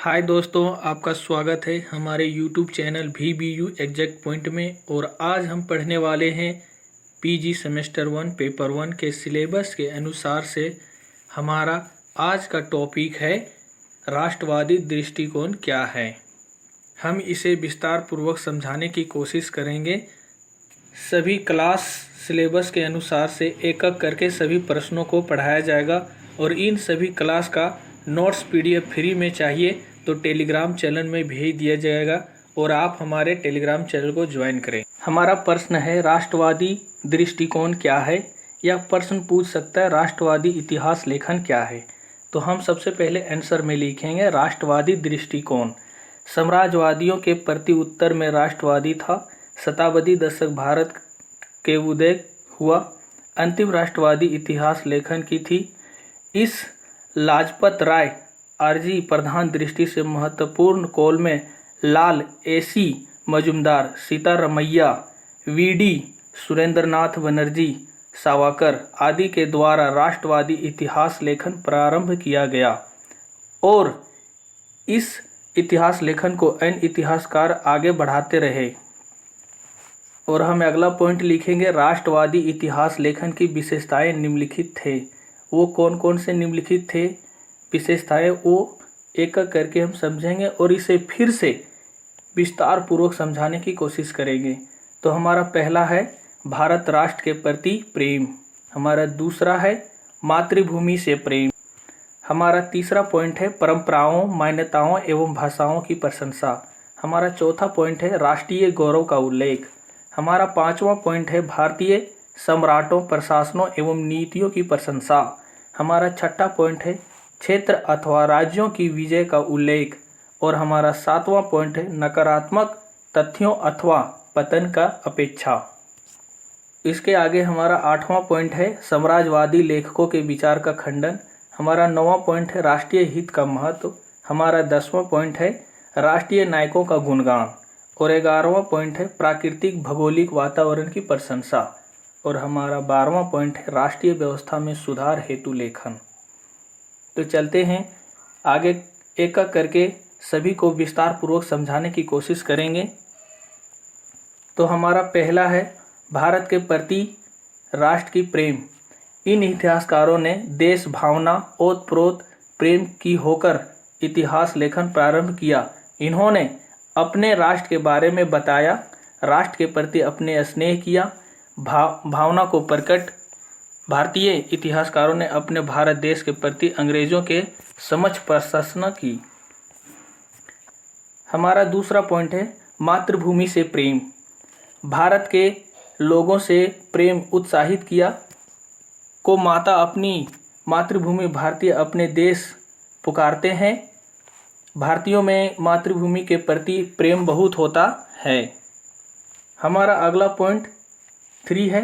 हाय दोस्तों, आपका स्वागत है हमारे YouTube channel VBU exact point में। और आज हम पढ़ने वाले हैं पीजी सेमेस्टर 1 पेपर 1 के सिलेबस के अनुसार से। हमारा आज का टॉपिक है राष्ट्रवादी दृष्टिकोण क्या है। हम इसे विस्तार पूर्वक समझाने की कोशिश करेंगे। सभी क्लास सिलेबस के अनुसार से एक एक करके सभी प्रश्नों को पढ़ाया जाएगा और इन सभी क्लास का नोट्स PDF फ्री में चाहिए तो टेलीग्राम चैनल में भेज दिया जाएगा और आप हमारे टेलीग्राम चैनल को ज्वाइन करें। हमारा प्रश्न है राष्ट्रवादी दृष्टिकोण क्या है। यह प्रश्न पूछ सकता है राष्ट्रवादी इतिहास लेखन क्या है। तो हम सबसे पहले आंसर में लिखेंगे राष्ट्रवादी दृष्टिकोण। साम्राज्यवादियों के प्रति उत्तर में राष्ट्रवादी था। शताब्दी दशक भारत के उदय हुआ। अंतिम राष्ट्रवादी इतिहास लेखन की थी। इस लाजपत राय आरजी प्रधान दृष्टि से महत्वपूर्ण कॉल में लाल AC मजुमदार, सीतारमैया, VD सुरेंद्रनाथ बनर्जी, सावरकर आदि के द्वारा राष्ट्रवादी इतिहास लेखन प्रारंभ किया गया और इस इतिहास लेखन को अन्य इतिहासकार आगे बढ़ाते रहे। और हम अगला पॉइंट लिखेंगे राष्ट्रवादी इतिहास लेखन की विशेषताएं निम्नलिखित थे। वो कौन कौन से निम्नलिखित थे विशेषताएं, वो एक एक करके हम समझेंगे और इसे फिर से विस्तार पूर्वक समझाने की कोशिश करेंगे। तो हमारा पहला है भारत राष्ट्र के प्रति प्रेम। हमारा दूसरा है मातृभूमि से प्रेम। हमारा तीसरा पॉइंट है परंपराओं, मान्यताओं एवं भाषाओं की प्रशंसा। हमारा चौथा पॉइंट है राष्ट्रीय गौरव का उल्लेख। हमारा पांचवा पॉइंट है भारतीय सम्राटों, प्रशासनों एवं नीतियों की प्रशंसा। हमारा छठा पॉइंट है क्षेत्र अथवा राज्यों की विजय का उल्लेख। और हमारा सातवां पॉइंट है नकारात्मक तथ्यों अथवा पतन का अपेक्षा। इसके आगे हमारा आठवां पॉइंट है साम्राज्यवादी लेखकों के विचार का खंडन। हमारा नौवां पॉइंट है राष्ट्रीय हित का महत्व। हमारा 10वां पॉइंट है राष्ट्रीय नायकों का गुणगान। और 11वां पॉइंट है प्राकृतिक भौगोलिक वातावरण की प्रशंसा। और हमारा 12वां पॉइंट है राष्ट्रीय व्यवस्था में सुधार हेतु लेखन। तो चलते हैं आगे, एक एक करके सभी को विस्तार पूर्वक समझाने की कोशिश करेंगे। तो हमारा पहला है भारत के प्रति राष्ट्र की प्रेम। इन इतिहासकारों ने देश भावना ओतप्रोत प्रेम की होकर इतिहास लेखन प्रारंभ किया। इन्होंने अपने राष्ट्र के बारे में बताया, राष्ट्र के प्रति अपने स्नेह किया, भावना को प्रकट। भारतीय इतिहासकारों ने अपने भारत देश के प्रति अंग्रेजों के समक्ष प्रशंसा की। हमारा दूसरा पॉइंट है मातृभूमि से प्रेम। भारत के लोगों से प्रेम उत्साहित किया को माता अपनी मातृभूमि भारतीय अपने देश पुकारते हैं। भारतीयों में मातृभूमि के प्रति प्रेम बहुत होता है। हमारा अगला पॉइंट 3 है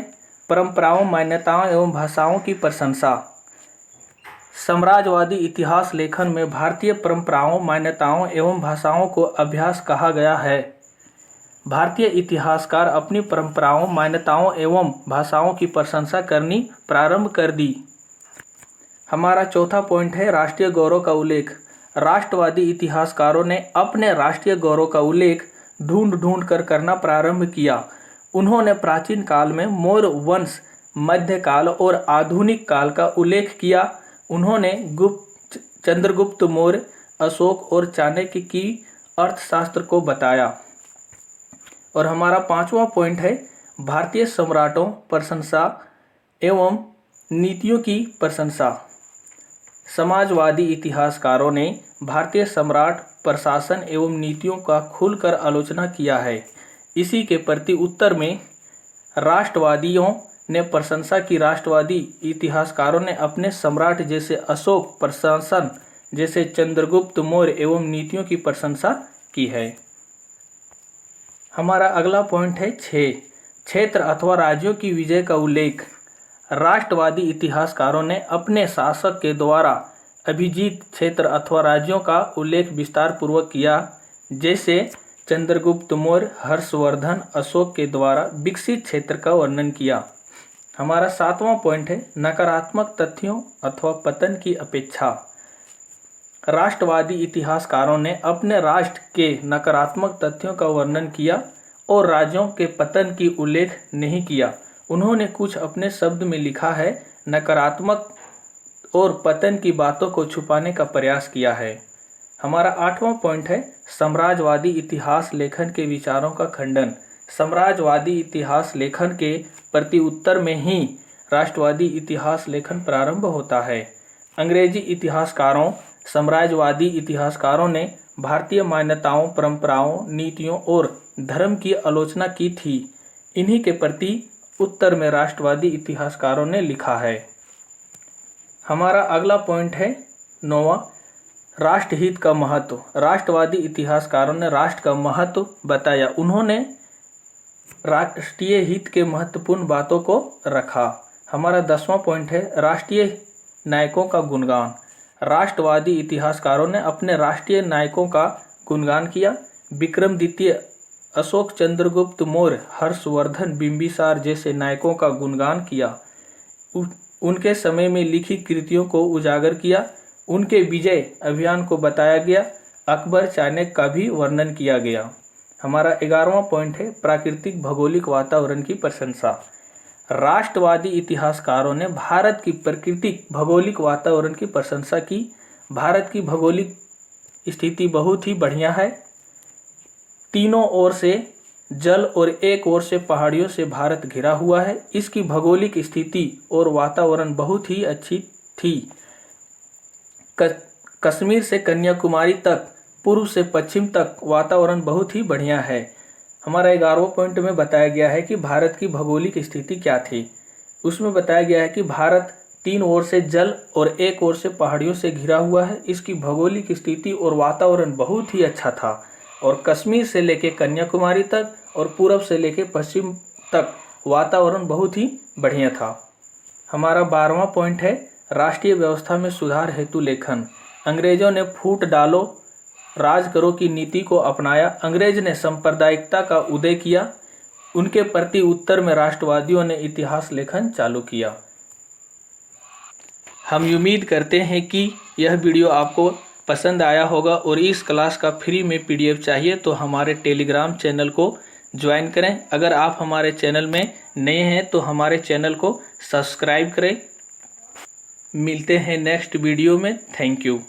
परंपराओं, मान्यताओं एवं भाषाओं की प्रशंसा। साम्राज्यवादी इतिहास लेखन में भारतीय परंपराओं, मान्यताओं एवं भाषाओं को अभ्यास कहा गया है। भारतीय इतिहासकार अपनी परंपराओं, मान्यताओं एवं भाषाओं की प्रशंसा करनी प्रारंभ कर दी। हमारा चौथा पॉइंट है राष्ट्रीय गौरव का उल्लेख। राष्ट्रवादी इतिहासकारों ने अपने राष्ट्रीय गौरव का उल्लेख ढूंढ कर करना प्रारंभ किया। उन्होंने प्राचीन काल में मौर्य वंश, मध्यकाल और आधुनिक काल का उल्लेख किया। उन्होंने चंद्रगुप्त मौर्य, अशोक और चाणक्य की अर्थशास्त्र को बताया। और हमारा 5वां पॉइंट है भारतीय सम्राटों, प्रशंसा एवं नीतियों की प्रशंसा। समाजवादी इतिहासकारों ने भारतीय सम्राट, प्रशासन एवं नीतियों का खुलकर आलोचना किया है। इसी के प्रति उत्तर में राष्ट्रवादियों ने प्रशंसा की। राष्ट्रवादी इतिहासकारों ने अपने सम्राट जैसे अशोक, प्रशासन जैसे चंद्रगुप्त मौर्य एवं नीतियों की प्रशंसा की है। हमारा अगला पॉइंट है 6 क्षेत्र अथवा राज्यों की विजय का उल्लेख। राष्ट्रवादी इतिहासकारों ने अपने शासक के द्वारा अभिजीत क्षेत्र अथवा राज्यों का उल्लेख विस्तार पूर्वक किया, जैसे चंद्रगुप्त मौर्य, हर्षवर्धन, अशोक के द्वारा विकसित क्षेत्र का वर्णन किया। हमारा 7वां पॉइंट है नकारात्मक तथ्यों अथवा पतन की अपेक्षा। राष्ट्रवादी इतिहासकारों ने अपने राष्ट्र के नकारात्मक तथ्यों का वर्णन किया और राज्यों के पतन की उल्लेख नहीं किया। उन्होंने कुछ अपने शब्द में लिखा है, नकारात्मक और पतन की बातों को छुपाने का प्रयास किया है। हमारा 8वां पॉइंट है, साम्राज्यवादी इतिहास लेखन के विचारों का खंडन। साम्राज्यवादी इतिहास लेखन के प्रति उत्तर में ही राष्ट्रवादी इतिहास लेखन प्रारंभ होता है। अंग्रेजी इतिहासकारों, साम्राज्यवादी इतिहासकारों ने भारतीय मान्यताओं, परंपराओं, नीतियों और धर्म की आलोचना की थी। इन्हीं के प्रति उत्तर में राष्ट्रवादी इतिहासकारों ने लिखा है। हमारा अगला पॉइंट है 9वां, राष्ट्रहित का महत्व। राष्ट्रवादी इतिहासकारों ने राष्ट्र का महत्व बताया। उन्होंने राष्ट्रीय हित के महत्वपूर्ण बातों को रखा। हमारा 10वां पॉइंट है, राष्ट्रीय नायकों का गुणगान। राष्ट्रवादी इतिहासकारों ने अपने राष्ट्रीय नायकों का गुणगान किया। विक्रमादित्य, अशोक, चंद्रगुप्त मौर्य, हर्षवर्धन, बिंबिसार जैसे नायकों का गुणगान किया। उनके समय में लिखी कृतियों को उजागर किया। उनके विजय अभियान को बताया गया। अकबर, चाणक्य का भी वर्णन किया गया। हमारा 11वां पॉइंट है, प्राकृतिक भौगोलिक वातावरण की प्रशंसा। राष्ट्रवादी इतिहासकारों ने भारत की प्राकृतिक भौगोलिक वातावरण की प्रशंसा की। भारत की भौगोलिक स्थिति बहुत ही बढ़िया है। तीनों ओर से जल और एक ओर से पहाड़ियों से भारत घिरा हुआ है। इसकी भौगोलिक स्थिति और वातावरण बहुत ही अच्छी थी। कश्मीर से कन्याकुमारी तक, पूर्व से पश्चिम तक वातावरण बहुत ही बढ़िया है। हमारा 11वां पॉइंट में बताया गया है कि भारत की भौगोलिक स्थिति क्या थी। उसमें बताया गया है कि भारत 3 ओर से जल और एक ओर से पहाड़ियों से घिरा हुआ है। इसकी भौगोलिक स्थिति और वातावरण बहुत ही अच्छा था और कश्मीर से लेकर कन्याकुमारी तक और पूर्व से लेकर पश्चिम तक वातावरण बहुत ही बढ़िया था। हमारा 12वां पॉइंट है, राष्ट्रीय व्यवस्था में सुधार हेतु लेखन। अंग्रेजों ने फूट डालो, राज करो की नीति को अपनाया। अंग्रेज ने सांप्रदायिकता का उदय किया। उनके प्रति उत्तर में राष्ट्रवादियों ने इतिहास लेखन चालू किया। हम उम्मीद करते हैं कि यह वीडियो आपको पसंद आया होगा और इस क्लास का फ्री में PDF चाहिए तो हमारे टेलीग्राम चैनल को ज्वाइन करें। अगर आप हमारे चैनल में नए हैं तो हमारे चैनल को सब्सक्राइब करें। मिलते हैं नेक्स्ट वीडियो में। Thank you.